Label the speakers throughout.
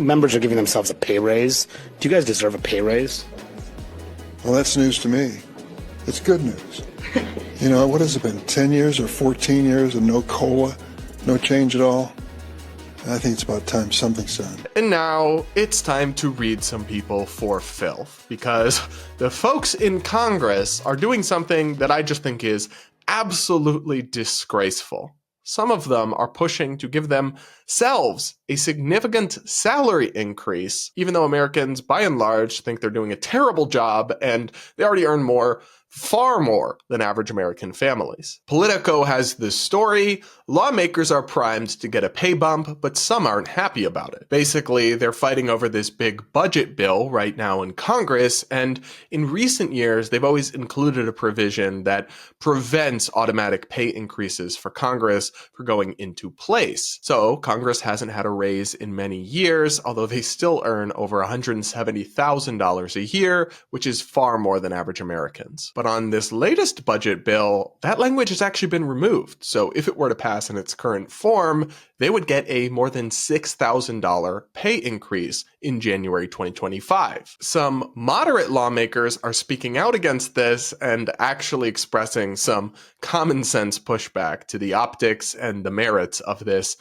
Speaker 1: Members are giving themselves a pay raise. Do you guys deserve a pay raise?
Speaker 2: Well, that's news to me. It's good news. You know, what has it been, 10 years or 14 years of no COLA, no change at all? I think it's about time something's done.
Speaker 3: And now it's time to read some people for filth, because the folks in Congress are doing something that I just think is absolutely disgraceful. Some of them are pushing to give themselves a significant salary increase, even though Americans, by and large, think they're doing a terrible job and they already earn more, far more than average American families. Politico has this story. Lawmakers are primed to get a pay bump, but some aren't happy about it. Basically, they're fighting over this big budget bill right now in Congress, and in recent years, they've always included a provision that prevents automatic pay increases for Congress for going into place. So Congress hasn't had a raise in many years, although they still earn over $170,000 a year, which is far more than average Americans. But on this latest budget bill, that language has actually been removed. So if it were to pass in its current form, they would get a more than $6,000 pay increase in January 2025. Some moderate lawmakers are speaking out against this and actually expressing some common sense pushback to the optics and the merits of this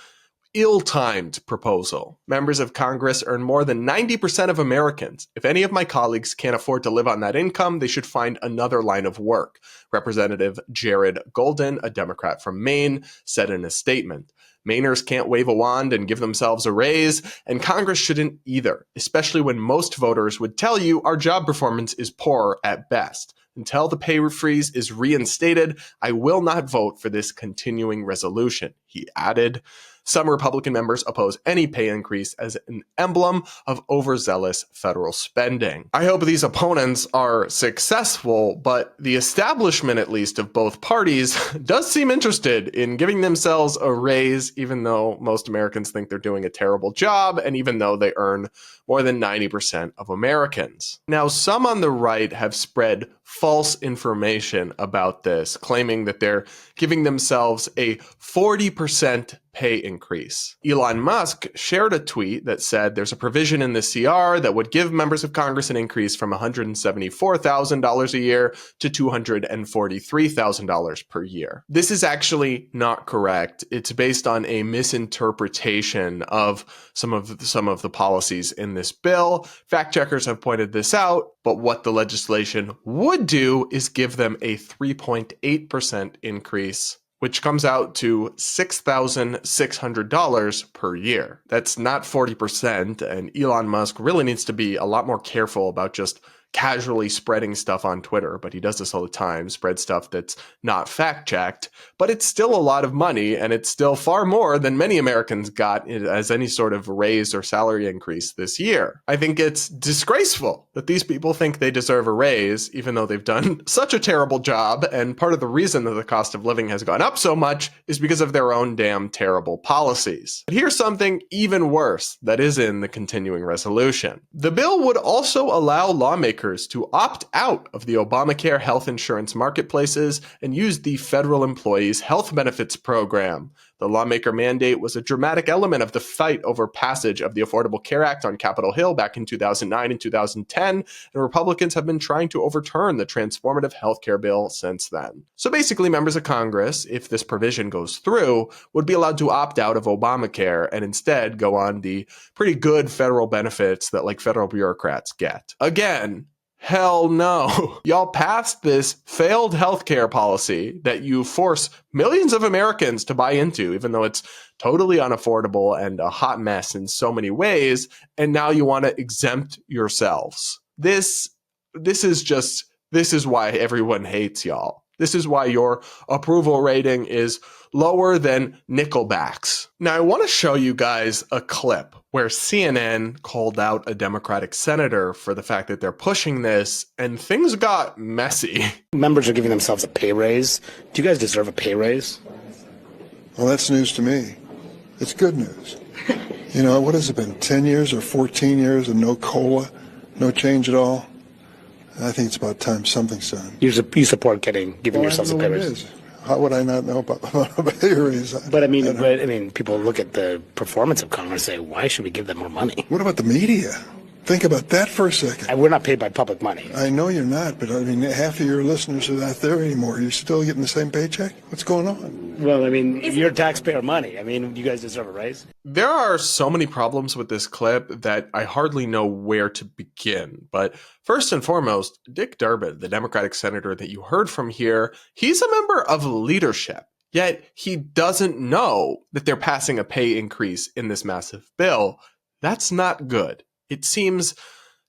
Speaker 3: ill-timed proposal. Members of Congress earn more than 90% of Americans. If any of my colleagues can't afford to live on that income, they should find another line of work, Representative Jared Golden, a Democrat from Maine, said in a statement. Mainers can't wave a wand and give themselves a raise, and Congress shouldn't either, especially when most voters would tell you our job performance is poor at best. Until the pay freeze is reinstated, I will not vote for this continuing resolution, he added. Some Republican members oppose any pay increase as an emblem of overzealous federal spending. I hope these opponents are successful, but the establishment, at least of both parties, does seem interested in giving themselves a raise, even though most Americans think they're doing a terrible job, and even though they earn more than 90% of Americans. Now, some on the right have spread false information about this, claiming that they're giving themselves a 40% pay increase. Elon Musk shared a tweet that said there's a provision in the CR that would give members of Congress an increase from $174,000 a year to $243,000 per year. This is actually not correct. It's based on a misinterpretation of some of the policies in this bill. Fact checkers have pointed this out, but what the legislation would do is give them a 3.8% increase, which comes out to $6,600 per year. That's not 40%, and Elon Musk really needs to be a lot more careful about just casually spreading stuff on Twitter, but he does this all the time, spread stuff that's not fact-checked, but it's still a lot of money, and it's still far more than many Americans got as any sort of raise or salary increase this year. I think it's disgraceful that these people think they deserve a raise, even though they've done such a terrible job, and part of the reason that the cost of living has gone up so much is because of their own damn terrible policies. But here's something even worse that is in the continuing resolution. The bill would also allow lawmakers to opt out of the Obamacare health insurance marketplaces and use the Federal Employees Health Benefits Program. The lawmaker mandate was a dramatic element of the fight over passage of the Affordable Care Act on Capitol Hill back in 2009 and 2010, and Republicans have been trying to overturn the transformative healthcare bill since then. So basically, members of Congress, if this provision goes through, would be allowed to opt out of Obamacare and instead go on the pretty good federal benefits that like federal bureaucrats get. Again, hell no. Y'all passed this failed healthcare policy that you force millions of Americans to buy into, even though it's totally unaffordable and a hot mess in so many ways, and now you want to exempt yourselves. This is why everyone hates y'all. This is why your approval rating is lower than Nickelback's. Now, I want to show you guys a clip where CNN called out a Democratic senator for the fact that they're pushing this, and things got messy.
Speaker 1: Members are giving themselves a pay raise. Do you guys deserve a pay raise?
Speaker 2: Well, that's news to me. It's good news. You know, what has it been, 10 years or 14 years of no COLA, no change at all? I think it's about time something's done.
Speaker 1: You support giving yourselves a pay raise?
Speaker 2: How would I not know about a pay raise?
Speaker 1: But I mean, people look at the performance of Congress and say, why should we give them more money?
Speaker 2: What about the media? Think about that for a second.
Speaker 1: And we're not paid by public money.
Speaker 2: I know you're not, but I mean, half of your listeners are not there anymore. You're still getting the same paycheck? What's going on?
Speaker 1: Well, I mean, you're taxpayer money. I mean, you guys deserve a raise.
Speaker 3: There are so many problems with this clip that I hardly know where to begin. But first and foremost, Dick Durbin, the Democratic senator that you heard from here, he's a member of leadership. Yet he doesn't know that they're passing a pay increase in this massive bill. That's not good. It seems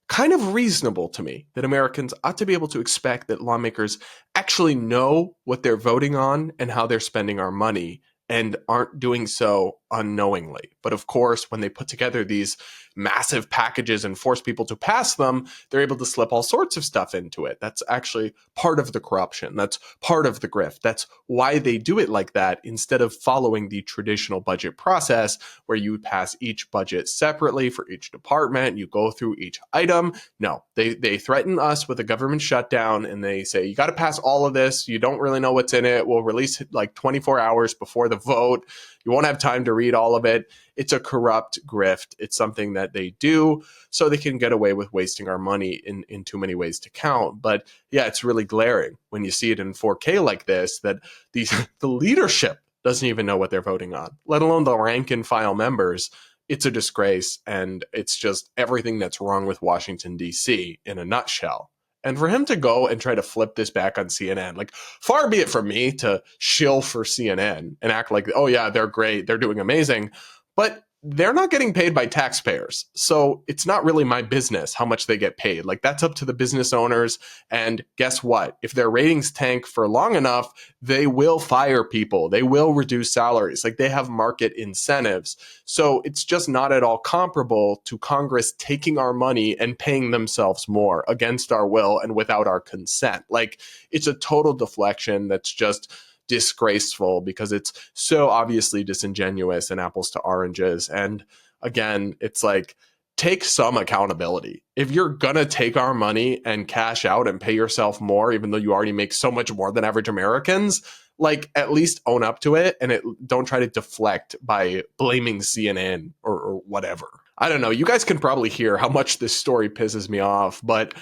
Speaker 3: kind of reasonable to me that Americans ought to be able to expect that lawmakers actually know what they're voting on and how they're spending our money and aren't doing so unknowingly. But of course, when they put together these massive packages and force people to pass them, they're able to slip all sorts of stuff into it. That's actually part of the corruption. That's part of the grift. That's why they do it like that instead of following the traditional budget process where you pass each budget separately for each department. You go through each item. No, they threaten us with a government shutdown and they say, you got to pass all of this. You don't really know what's in it. We'll release it like 24 hours before the vote. You won't have time to read all of it. It's a corrupt grift. It's something that they do so they can get away with wasting our money in too many ways to count. But yeah, it's really glaring when you see it in 4K like this, that the leadership doesn't even know what they're voting on, let alone the rank and file members. It's a disgrace. And it's just everything that's wrong with Washington, D.C. in a nutshell. And for him to go and try to flip this back on CNN, like, far be it from me to shill for CNN and act like, oh yeah, they're great, they're doing amazing, but they're not getting paid by taxpayers. So it's not really my business how much they get paid. Like, that's up to the business owners. And guess what? If their ratings tank for long enough, they will fire people. They will reduce salaries. Like, they have market incentives. So it's just not at all comparable to Congress taking our money and paying themselves more against our will and without our consent. Like, it's a total deflection that's just disgraceful because it's so obviously disingenuous and apples to oranges. And again, it's like, take some accountability. If you're gonna take our money and cash out and pay yourself more, even though you already make so much more than average Americans, like, at least own up to it and don't try to deflect by blaming CNN or whatever. I don't know. You guys can probably hear how much this story pisses me off, but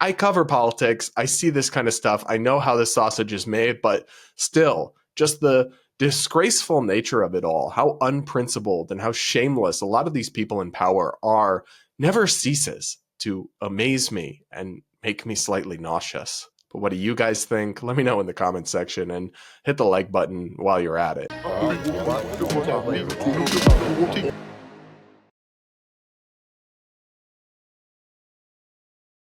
Speaker 3: I cover politics. I see this kind of stuff. I know how this sausage is made, but still, just the disgraceful nature of it all, how unprincipled and how shameless a lot of these people in power are, never ceases to amaze me and make me slightly nauseous. But what do you guys think? Let me know in the comments section and hit the like button while you're at it.